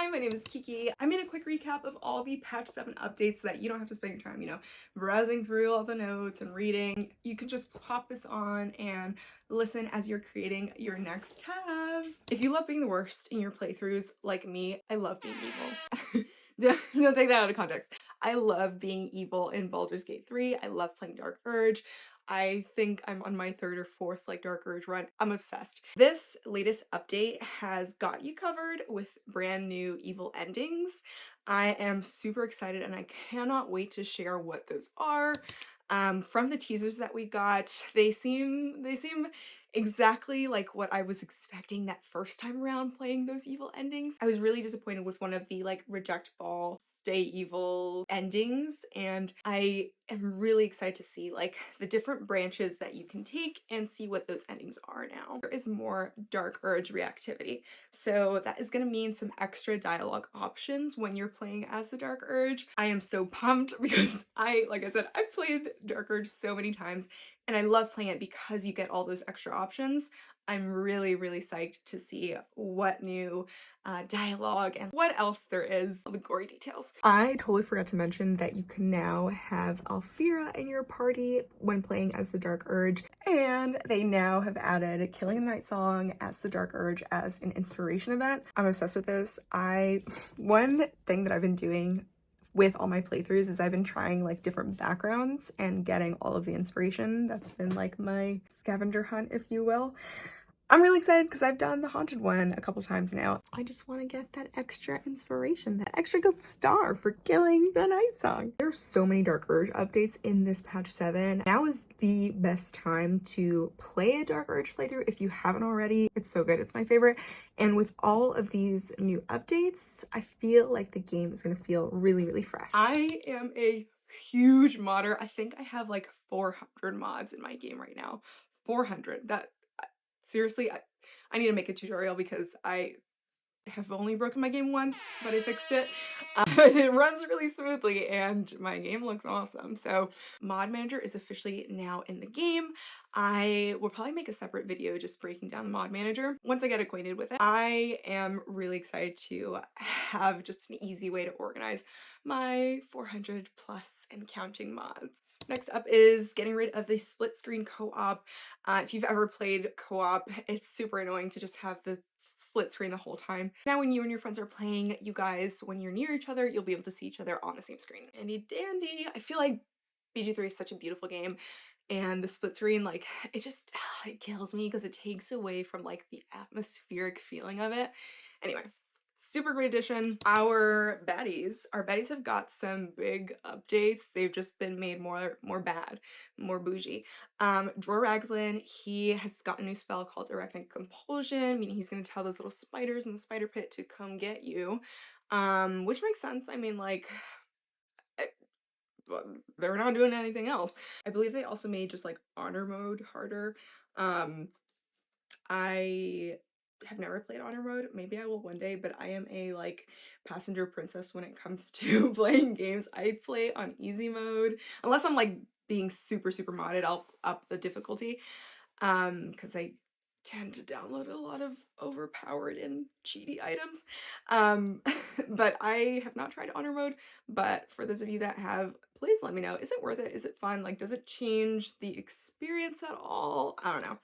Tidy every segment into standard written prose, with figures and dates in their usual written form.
Hi, my name is Kiki. I'm in a quick recap of all the patch 7 updates so that you don't have to spend your time, browsing through all the notes and reading. You can just pop this on and listen as you're creating your next tab. If you love being the worst in your playthroughs like me, I love being evil. Don't take that out of context. I love being evil in Baldur's Gate 3. I love playing Dark Urge. I think I'm on my 3rd or 4th Dark Urge run. I'm obsessed. This latest update has got you covered with brand new evil endings. I am super excited and I cannot wait to share what those are. From the teasers that we got, they seem exactly like what I was expecting that first time around playing those evil endings. I was really disappointed with one of the reject ball, stay evil endings, and I am really excited to see the different branches that you can take and see what those endings are now. There is more Dark Urge reactivity, so that is going to mean some extra dialogue options when you're playing as the Dark Urge. I am so pumped because like I said, I've played Dark Urge so many times and I love playing it because you get all those extra options. I'm really psyched to see what new dialogue and what else there is, all the gory details. I totally forgot to mention that you can now have Alfira in your party when playing as the Dark Urge, and they now have added Killing the Night Song as the Dark Urge as an inspiration event. I'm obsessed with this. One thing that I've been doing with all my playthroughs is I've been trying different backgrounds and getting all of the inspiration. That's been my scavenger hunt, if you will. I'm really excited because I've done the haunted one a couple times now. I just want to get that extra inspiration, that extra gold star for Killing the Night Song. There's so many Dark Urge updates in this patch 7. Now is the best time to play a Dark Urge playthrough if you haven't already. It's so good. It's my favorite. And with all of these new updates, I feel like the game is going to feel really fresh. I am a huge modder. I think I have 400 mods in my game right now. 400. Seriously, I need to make a tutorial because I have only broken my game once, but I fixed it. It runs really smoothly and my game looks awesome. So Mod Manager is officially now in the game. I will probably make a separate video just breaking down the Mod Manager once I get acquainted with it. I am really excited to have just an easy way to organize my 400 plus and counting mods. Next up is getting rid of the split screen co-op. If you've ever played co-op, it's super annoying to just have the split screen the whole time. Now when you and your friends are playing, you guys, when you're near each other, you'll be able to see each other on the same screen. Handy dandy. I feel like BG3 is such a beautiful game, and the split screen, it kills me because it takes away from the atmospheric feeling of it. Anyway, super great addition. Our baddies have got some big updates. They've just been made more bad, more bougie. Dror Raglan, he has got a new spell called Arachnic Compulsion, meaning he's going to tell those little spiders in the spider pit to come get you, which makes sense. I mean, they're not doing anything else. I believe they also made just honor mode harder. I have never played honor mode. Maybe I will one day, but I am a passenger princess when it comes to playing games. I play on easy mode unless I'm being super modded. I'll up the difficulty because I tend to download a lot of overpowered and cheaty items. But I have not tried honor mode, but for those of you that have, please let me know. Is it worth it? Is it fun? Does it change the experience at all? I don't know.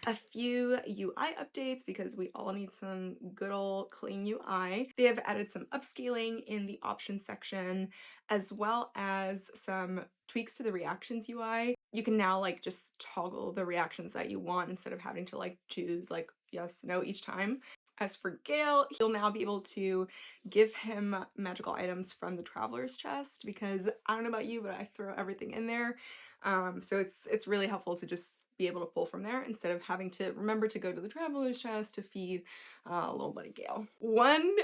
A few UI updates because we all need some good old clean UI. They have added some upscaling in the options section, as well as some tweaks to the reactions UI. You can now just toggle the reactions that you want instead of having to choose yes, no each time. As for Gale, he'll now be able to give him magical items from the Traveler's Chest because I don't know about you, but I throw everything in there. So it's really helpful to just be able to pull from there instead of having to remember to go to the Traveler's Chest to feed little buddy Gale. One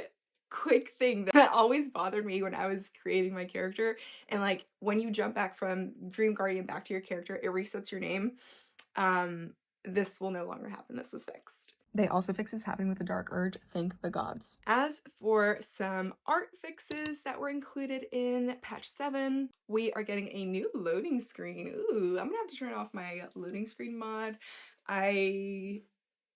quick thing that always bothered me when I was creating my character, and when you jump back from Dream Guardian back to your character, it resets your name. This will no longer happen. This was fixed. They also fixed this happening with the Dark Urge, thank the gods. As for some art fixes that were included in patch 7, we are getting a new loading screen. Ooh, I'm gonna have to turn off my loading screen mod. I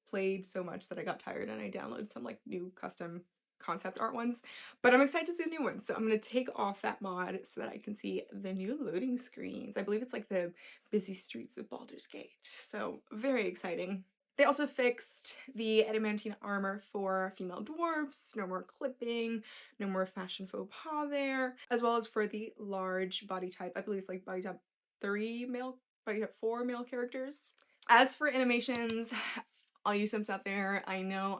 played so much that I got tired and I downloaded some new custom concept art ones, but I'm excited to see the new ones. So I'm going to take off that mod so that I can see the new loading screens. I believe it's like the busy streets of Baldur's Gate. So very exciting. They also fixed the adamantine armor for female dwarves, no more clipping, no more fashion faux pas there, as well as for the large body type. I believe it's like body type 3 male, body type 4 male characters. As for animations, all you simps out there, I know.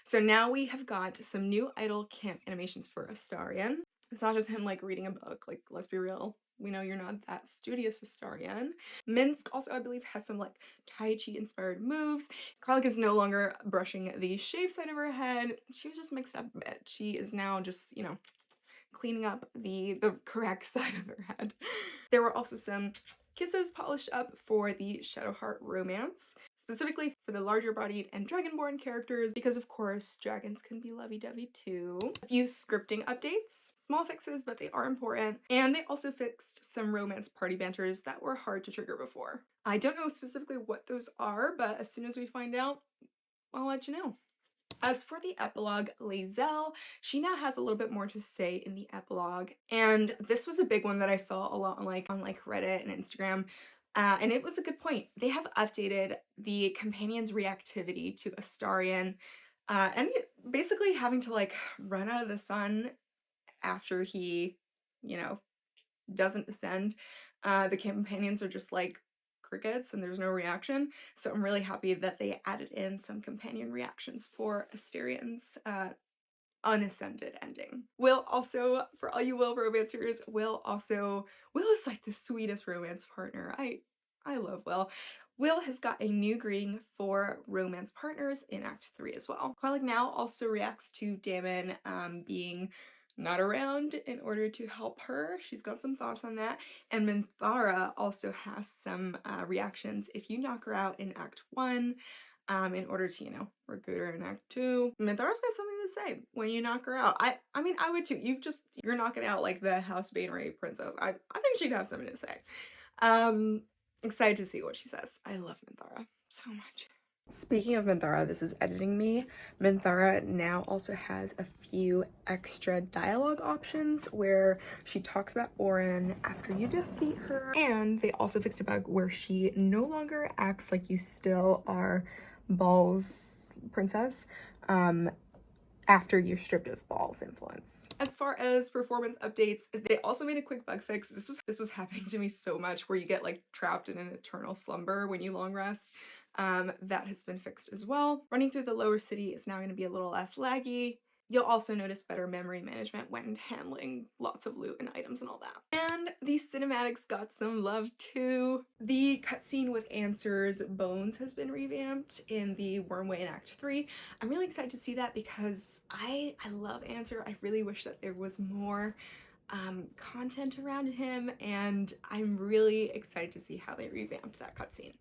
So now we have got some new idle camp animations for Astarion. It's not just him like reading a book, like let's be real. We know you're not that studious, Astarion. Minsk also, I believe, has some like Tai Chi inspired moves. Karlach is no longer brushing the shaved side of her head. She was just mixed up a bit. She is now just, you know, cleaning up the correct side of her head. There were also some kisses polished up for the Shadowheart romance, specifically for the larger bodied and dragonborn characters, because of course dragons can be lovey-dovey too. A few scripting updates, small fixes, but they are important, and they also fixed some romance party banters that were hard to trigger before. I don't know specifically what those are, but as soon as we find out, I'll let you know. As for the epilogue, Lae'zel, she now has a little bit more to say in the epilogue, and this was a big one that I saw a lot on Reddit and Instagram, and it was a good point. They have updated the companion's reactivity to Astarion, and basically having to like run out of the sun after he, you know, doesn't ascend. The companions are just like crickets and there's no reaction. So I'm really happy that they added in some companion reactions for Astarion's unascended ending. Will also, for all you Will romancers, Will is like the sweetest romance partner. I love Will. Will has got a new greeting for romance partners in Act 3 as well. Karlach now also reacts to Daemon being not around in order to help her. She's got some thoughts on that. And Minthara also has some reactions if you knock her out in Act 1 in order to, you know, recruit her in Act 2. Minthara's got something to say when you knock her out. I mean, I would too. You're knocking out like the House Bainray princess. I think she'd have something to say. Excited to see what she says. I love Minthara so much. Speaking of Minthara, this is editing me. Minthara now also has a few extra dialogue options where she talks about Oren after you defeat her. And they also fixed a bug where she no longer acts like you still are Baal's princess after you're stripped of Baal's influence. As far as performance updates, they also made a quick bug fix. This was happening to me so much, where you get like trapped in an eternal slumber when you long rest. That has been fixed as well. Running through the lower city is now going to be a little less laggy. You'll also notice better memory management when handling lots of loot and items and all that. And the cinematics got some love too. The cutscene with Answer's bones has been revamped in the Wormway in Act 3. I'm really excited to see that because I love Answer. I really wish that there was more content around him, and I'm really excited to see how they revamped that cutscene.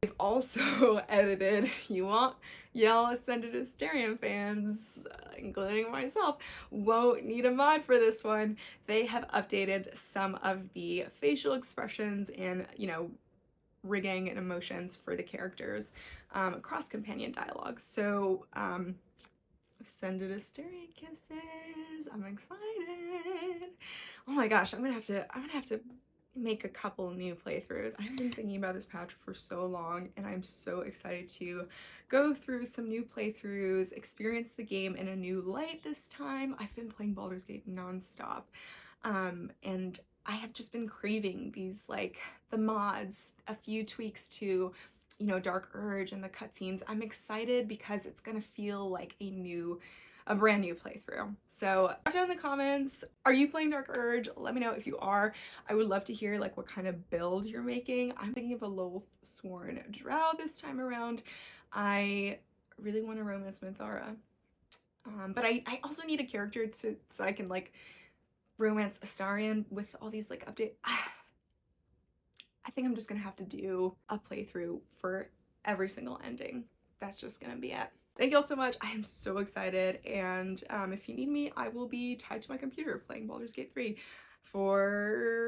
They've also edited, y'all Ascended Astarion fans, including myself, won't need a mod for this one. They have updated some of the facial expressions and, you know, rigging and emotions for the characters across companion dialogue. So, Ascended Astarion kisses. I'm excited. Oh my gosh, I'm gonna have to make a couple new playthroughs. I've been thinking about this patch for so long, and I'm so excited to go through some new playthroughs, experience the game in a new light this time. I've been playing Baldur's Gate nonstop, and I have just been craving these, like, the mods, a few tweaks to, you know, Dark Urge and the cutscenes. I'm excited because it's gonna feel like a brand new playthrough. So drop down in the comments, are you playing Dark Urge? Let me know if you are. I would love to hear like what kind of build you're making. I'm thinking of a Loathsworn Drow this time around. I really want to romance Minthara. But I also need a character so I can like romance Astarion with all these like updates. I think I'm just gonna have to do a playthrough for every single ending. That's just gonna be it. Thank you all so much. I am so excited, and if you need me, I will be tied to my computer playing Baldur's Gate 3 forever.